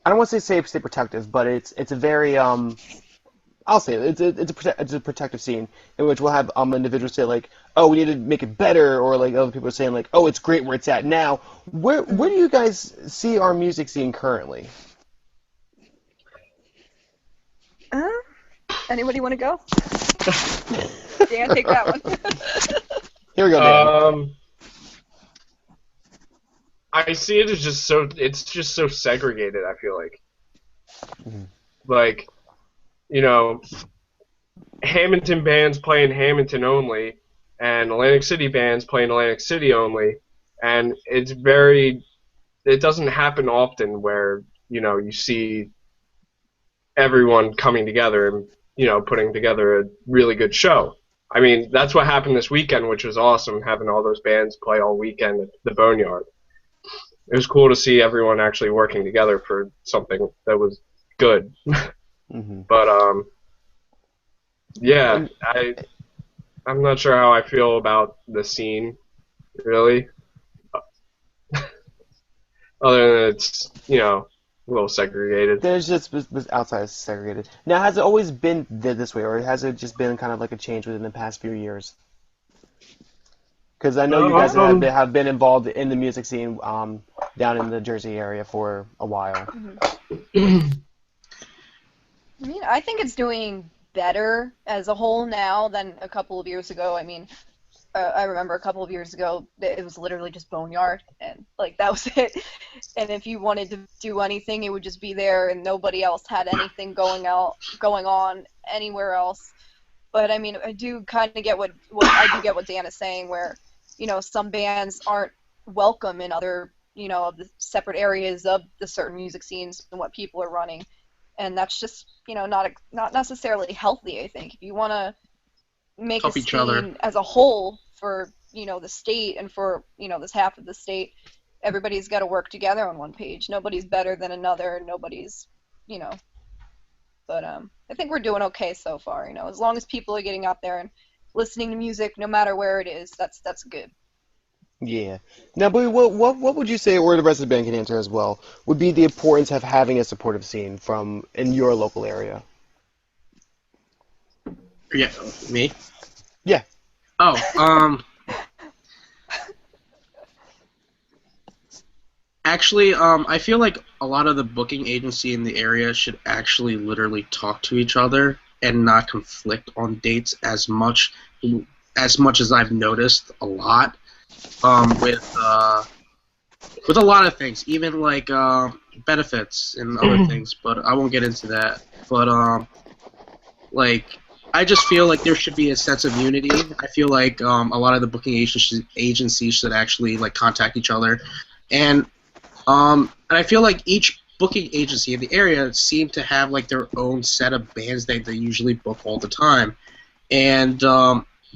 I don't want to say protective, but it's a very I'll say it, it's a protective scene in which we'll have individuals say like, oh, we need to make it better, or like other people are saying like, oh, it's great where it's at now. Where do you guys see our music scene currently? Anybody want to go? Dan, take that one. Here we go, Dan. I see it as it's just so segregated, I feel like. Mhm. Like, you know, Hamilton bands playing Hamilton only, and Atlantic City bands playing Atlantic City only, and it doesn't happen often where, you see everyone coming together and, putting together a really good show. I mean, that's what happened this weekend, which was awesome, having all those bands play all weekend at the Boneyard. It was cool to see everyone actually working together for something that was good. Mm-hmm. But yeah, I'm not sure how I feel about the scene, really. Other than it's, a little segregated. There's just was outside segregated. Now, has it always been this way, or has it just been kind of like a change within the past few years? Because I know you guys have been involved in the music scene down in the Jersey area for a while. I mean, I think it's doing better as a whole now than a couple of years ago. I mean, I remember a couple of years ago, it was literally just Boneyard, and like that was it. And if you wanted to do anything, it would just be there, and nobody else had anything going on anywhere else. But I mean, I do kind of get what Dan is saying, where some bands aren't welcome in other of the separate areas of the certain music scenes and what people are running, and that's just not necessarily healthy. I think if you want to make Help a each other. scene as a whole for the state and for this half of the state, everybody's got to work together on one page. Nobody's better than another. Nobody's but I think we're doing okay so far. As long as people are getting out there and listening to music, no matter where it is, that's good. Yeah. Now, but what would you say, or the rest of the band can answer as well, would be the importance of having a supportive scene in your local area? Yeah, me? Yeah. Oh, actually, I feel like a lot of the booking agency in the area should actually literally talk to each other and not conflict on dates as much as I've noticed a lot, with a lot of things, even like benefits and other things, but I won't get into that. But like, I just feel like there should be a sense of unity. I feel like a lot of the booking agencies should actually like contact each other, and I feel like each booking agency in the area seem to have like their own set of bands that they usually book all the time, and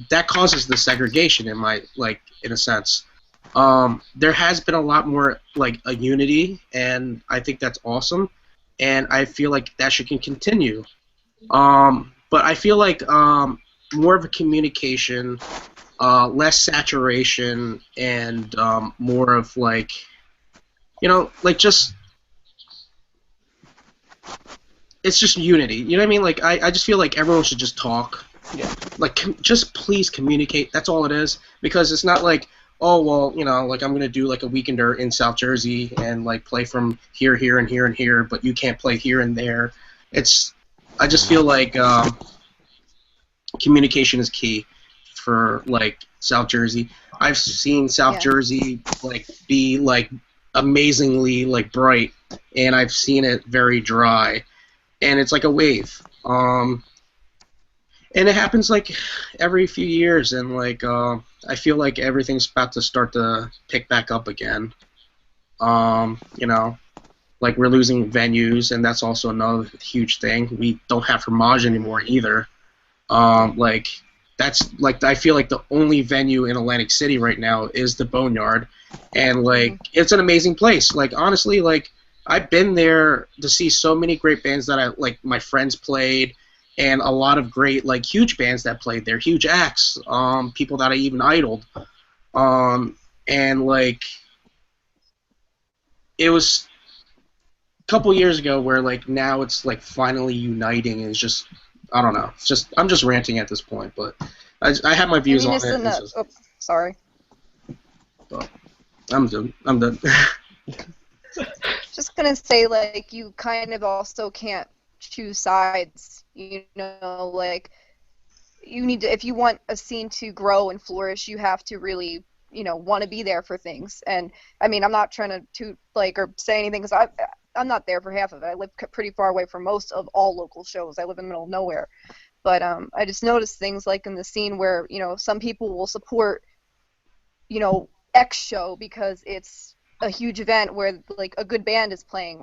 that causes the segregation in a sense. There has been a lot more like a unity, and I think that's awesome, and I feel like that should continue. But I feel like more of a communication, less saturation, and more of like, like just it's just unity. You know what I mean? Like I just feel like everyone should just talk Yeah. Like, just please communicate. That's all it is. Because it's not like, oh, well, you know, like I'm going to do like a weekender in South Jersey and like play from here, here, and here, and here, but you can't play here and there. I just feel like communication is key for like South Jersey. I've seen South Yeah. Jersey like be like amazingly like bright, and I've seen it very dry, and it's like a wave. And it happens like every few years, and like I feel like everything's about to start to pick back up again. You know, like we're losing venues, and that's also another huge thing. We don't have Fromage anymore either. Like that's like I feel like the only venue in Atlantic City right now is the Boneyard, and like it's an amazing place. Like honestly, like I've been there to see so many great bands that I like. My friends played, and a lot of great like huge bands that played there, huge acts, people that I even idoled, and like it was a couple years ago where like now it's like finally uniting, and it's just I don't know. It's just I'm just ranting at this point, but I have my I views mean, on it's it. in the, oh, sorry. I'm done. I'm done. Just gonna say, like, you kind of also can't choose sides. You know, like, you need to, if you want a scene to grow and flourish, you have to really, you know, want to be there for things. And I mean, I'm not trying to toot like or say anything because I'm not there for half of it. I live pretty far away from most of all local shows. I live in the middle of nowhere. But I just noticed things like in the scene where, you know, some people will support, you know, X show because it's a huge event where like a good band is playing,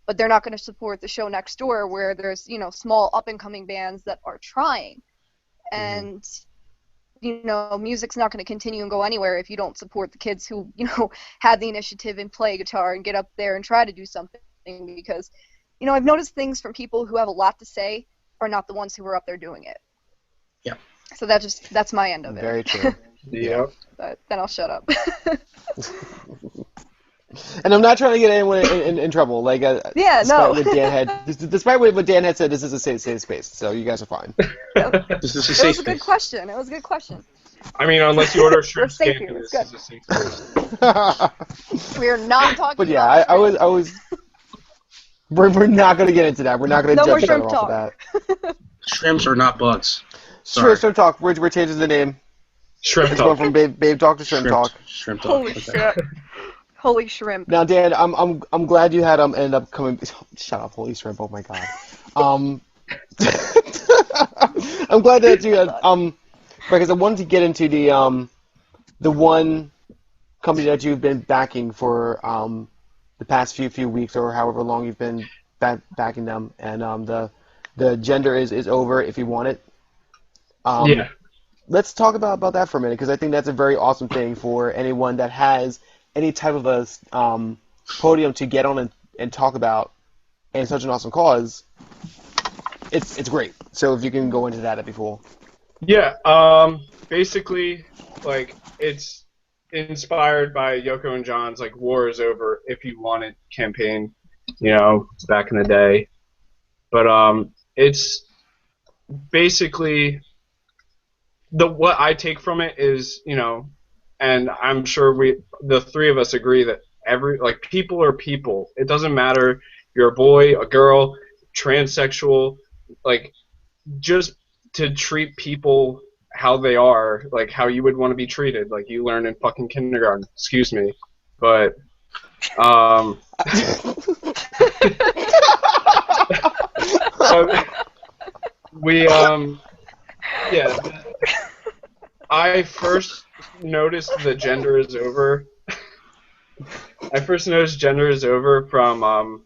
but they're not going to support the show next door where there's, you know, small up and coming bands that are trying. And you know, music's not going to continue and go anywhere if you don't support the kids who, you know, had the initiative and play guitar and get up there and try to do something. Because, you know, I've noticed things from people who have a lot to say are not the ones who are up there doing it. Yeah. So that's my end of it. Very true. Yep. But then I'll shut up. And I'm not trying to get anyone in trouble. Like, Yeah, no. Despite what Dan had said, this is a safe space, so you guys are fine. This is a It safe was a good space. question. It was a good question. I mean, unless you order shrimp safe scampi, here, this it's is a safe place. We're not talking But yeah, about I was. We're not gonna get into that. We're not gonna No more judge each other shrimp off of that. Shrimps are not bugs. Shrimp Talk. We're changing the name. Shrimp It's going talk. from Babe Talk to Shrimp Talk. Shrimp talk. Holy Okay. shit. Holy shrimp. Now, Dan, I'm glad you had ended up coming. Shut up, holy shrimp! Oh my god. I'm glad that you had because I wanted to get into the one company that you've been backing for the past few weeks or however long you've been backing them, and the gender is over if you want it. Yeah. Let's talk about that for a minute because I think that's a very awesome thing for anyone that has any type of a podium to get on and talk about, and such an awesome cause. It's great. So if you can go into that, that'd be cool. Yeah. Basically, like it's inspired by Yoko and John's like "War is Over if you want it" campaign. You know, back in the day. But it's basically what I take from it is, you know, and I'm sure the three of us agree that people are people. It doesn't matter if you're a boy, a girl, transsexual, like just to treat people how they are, like how you would want to be treated, like you learn in fucking kindergarten. Excuse me, but yeah. I first noticed the gender is over. I first noticed gender is over from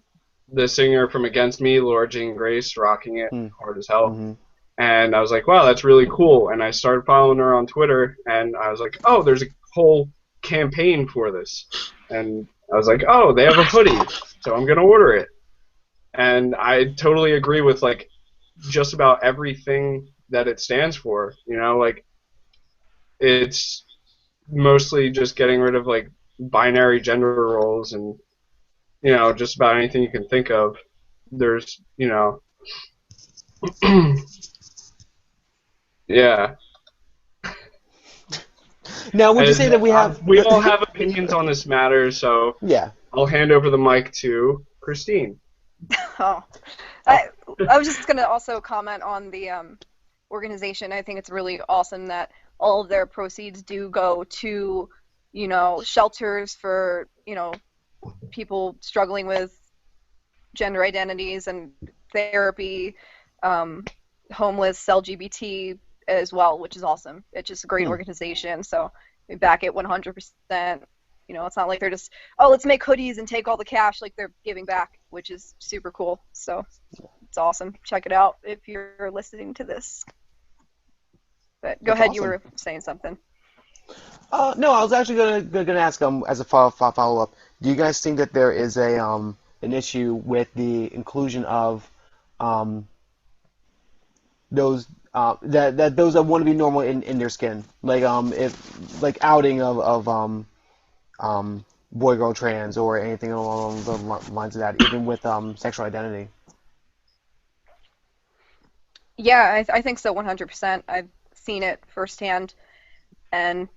the singer from Against Me, Laura Jean Grace, rocking it hard as hell. Mm-hmm. And I was like, wow, that's really cool. And I started following her on Twitter, and I was like, oh, there's a whole campaign for this. And I was like, oh, they have a hoodie, so I'm gonna order it. And I totally agree with like just about everything that it stands for. You know, like it's mostly just getting rid of like binary gender roles and, you know, just about anything you can think of. There's, you know, Yeah. Now, would you say that we have? We all have opinions on this matter, so Yeah. I'll hand over the mic to Christine. Oh, I was just gonna also comment on the organization. I think it's really awesome that all of their proceeds do go to, shelters for, people struggling with gender identities and therapy, homeless, LGBT as well, which is awesome. It's just a great organization, so we back it 100%. It's not like they're just, oh, let's make hoodies and take all the cash, like they're giving back, which is super cool. So it's awesome. Check it out if you're listening to this. But go ahead, awesome. you were saying something. No, I was actually gonna ask as a follow up. Do you guys think that there is an issue with the inclusion of those that those that want to be normal in their skin, like if like outing of boy girl trans or anything along the lines of that, even with sexual identity? Yeah, I think so, 100%. I've seen it firsthand, and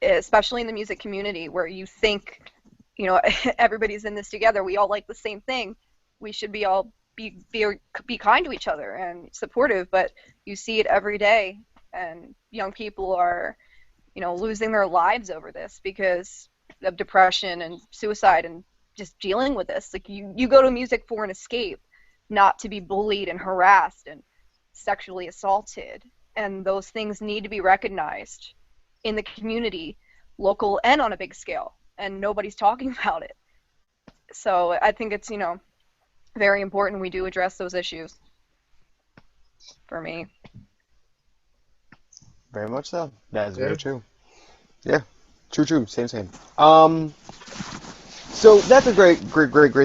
especially in the music community where you think, everybody's in this together. We all like the same thing. We should be all be kind to each other and supportive, but you see it every day, and young people are, losing their lives over this because of depression and suicide and just dealing with this. Like you go to music for an escape, not to be bullied and harassed and sexually assaulted, and those things need to be recognized in the community, local and on a big scale, and nobody's talking about it. So I think it's, very important we do address those issues, for me. Very much so. That is Yeah. very true. Yeah, true. Same. So that's a great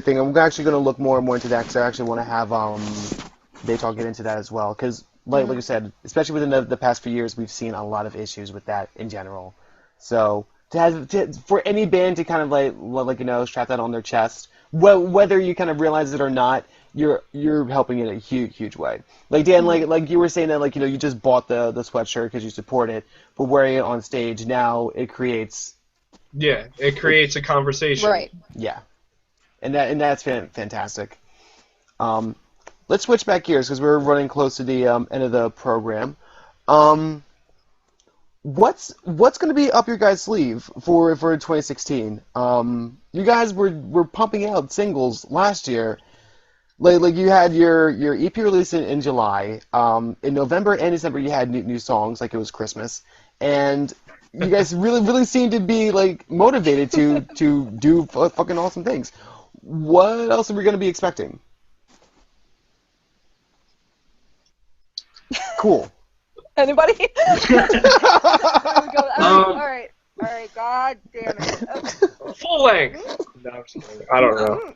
thing. I'm actually going to look more and more into that because I actually want to have Babetalk get into that as well. Because like you said, especially within the past few years, we've seen a lot of issues with that in general. So for any band to kind of like strap that on their chest, whether you kind of realize it or not, you're helping in a huge way. Like Dan, like you were saying that you just bought the sweatshirt because you support it, but wearing it on stage now it creates a conversation. Right. yeah, and that's fantastic. Let's switch back gears because we're running close to the end of the program. What's going to be up your guys' sleeve for 2016? You guys were pumping out singles last year. Like you had your EP release in July. In November and December you had new songs like it was Christmas, and you guys really seemed to be like motivated to do fucking awesome things. What else are we going to be expecting? Cool. Anybody? Um, all right. God damn it. Full length. No, I'm just kidding. I don't know.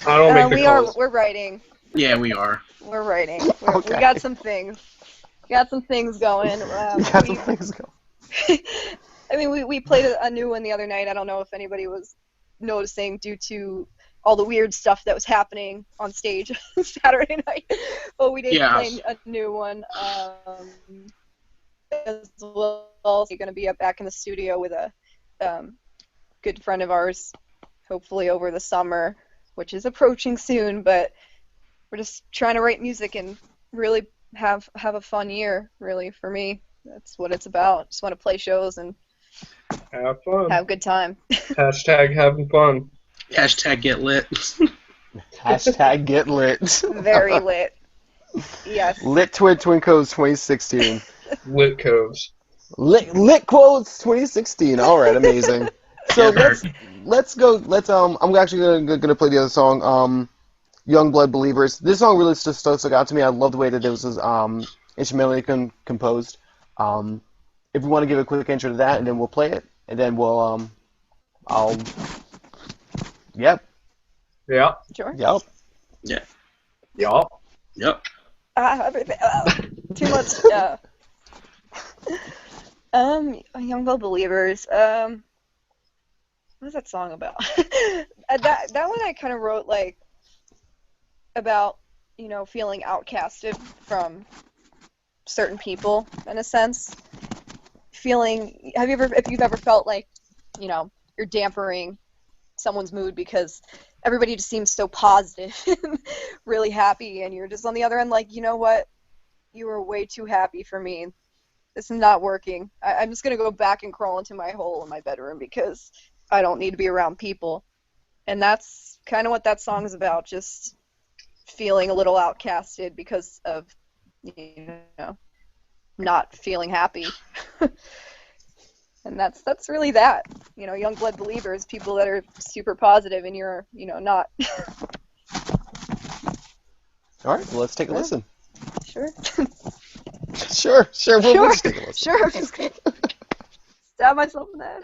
I don't make the calls. We're writing. Yeah, we are. We're writing. Okay. We got some things. Going. Got some things going. I mean, we played a new one the other night. I don't know if anybody was noticing due to all the weird stuff that was happening on stage Saturday night. But we did play a new one as well. We're going to be back in the studio with a good friend of ours, hopefully over the summer, which is approaching soon. But we're just trying to write music and really have a fun year, really, for me. That's what it's about. Just want to play shows and Have fun. have a good time. Hashtag having fun. Hashtag get lit. Hashtag get lit. Very lit. Yes. Lit Twin Coves 2016. Lit Coves. Lit quotes 2016. All right, amazing. So let's go. I'm actually gonna play the other song. Young Blood Believers. This song really just stuck out to me. I love the way that this was instrumentally composed. If we want to give a quick intro to that, and then we'll play it, and then we'll Yep. Yeah. Sure. Yep. Yeah. Yup. Yep. Everything. Too much. Young Blood Believers. What's that song about? that one I kind of wrote about feeling outcasted from certain people in a sense. If you've ever felt like, you know, you're dampering someone's mood because everybody just seems so positive and really happy, and you're just on the other end like, you know what? You are way too happy for me. This is not working. I'm just going to go back and crawl into my hole in my bedroom because I don't need to be around people. And that's kind of what that song is about, just feeling a little outcasted because of, you know, not feeling happy. And that's really that. You know, young blood believers, people that are super positive and you're, you know, not. All right, well, let's take a listen. Sure. Sure. We'll just take a listen. Sure. I'm just gonna stab myself in the head.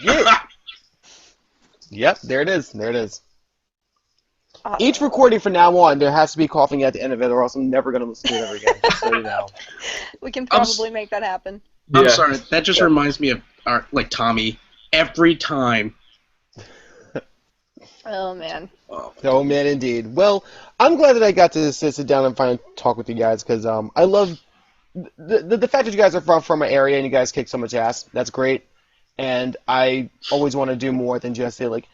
Yeah. Yep, there it is. Awesome. Each recording from now on, there has to be coughing at the end of it, or else I'm never going to listen to it ever again. Just so you know. We can probably make that happen. I'm Yeah. sorry, that just reminds me of Tommy every time. Oh man. Oh man, indeed. Well, I'm glad that I got to sit down and finally talk with you guys because I love the fact that you guys are from my area and you guys kick so much ass. That's great, and I always want to do more than just say like,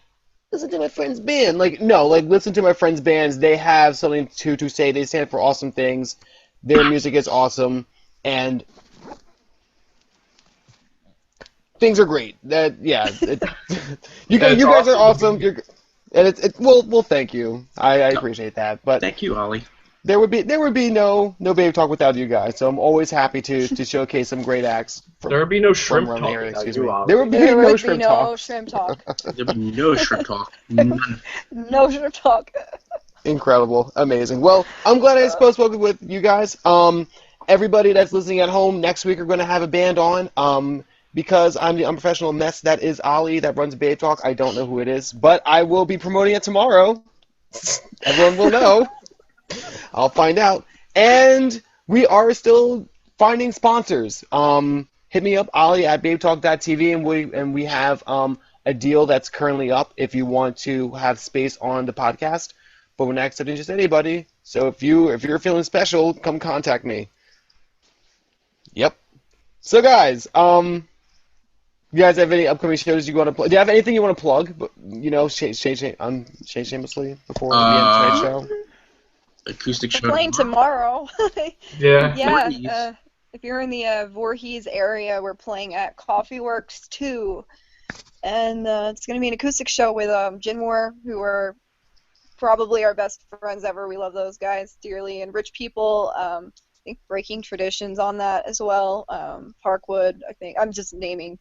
listen to my friend's band. Like no, like listen to my friends' bands. They have something to say. They stand for awesome things. Their music is awesome, and things are great. That yeah, you guys are awesome. And well, thank you. I appreciate that. But Thank you, Ollie. there would be no Babe Talk without you guys. So I'm always happy to showcase some great acts. There would be no from shrimp around the talk area. without Excuse you, me. Ollie. There would be There no would shrimp be no talk. shrimp talk. There'll be no shrimp talk. None. No shrimp talk. Incredible, amazing. Well, I'm glad I spoke with you guys. Everybody that's listening at home, next week we're going to have a band on. Because I'm the unprofessional mess that is Ollie that runs Babetalk. I don't know who it is, but I will be promoting it tomorrow. Everyone will know. I'll find out. And we are still finding sponsors. Hit me up, Ollie at babetalk.tv, and we have a deal that's currently up if you want to have space on the podcast. But we're not accepting just anybody. So if you're feeling special, come contact me. Yep. So guys, you guys have any upcoming shows you want to plug? Do you have anything you want to plug? But shamelessly before we end tonight's show. Acoustic We're show. playing tomorrow. Yeah. Yeah. If you're in the Voorhees area, we're playing at Coffee Works 2. And it's going to be an acoustic show with Jinwar, who are probably our best friends ever. We love those guys dearly. And Rich People, I think Breaking Traditions on that as well. Parkwood, I think. I'm just naming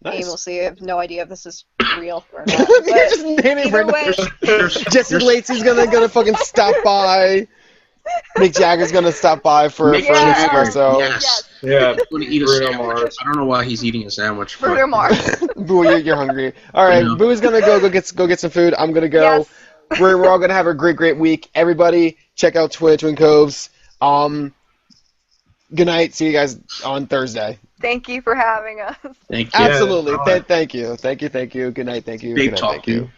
aimlessly. I have no idea if this is real or not. You're But just naming either way, Jesse Lacey's gonna fucking stop by. Mick Jagger's gonna stop by for an espresso. Yes. Yeah. He's going to eat a Bruno sandwich. Mars. I don't know why he's eating a sandwich. but- Bruno Mars. Boo, you're hungry. All right, Yeah. Boo's gonna go get some food. I'm gonna go. Yes. We're all gonna have a great week. Everybody, check out Twin Coves. Good night. See you guys on Thursday. Thank you for having us. Thank you. Absolutely. all right. Thank you. Good night. Thank you. Big Good night. talk, Thank you. dude.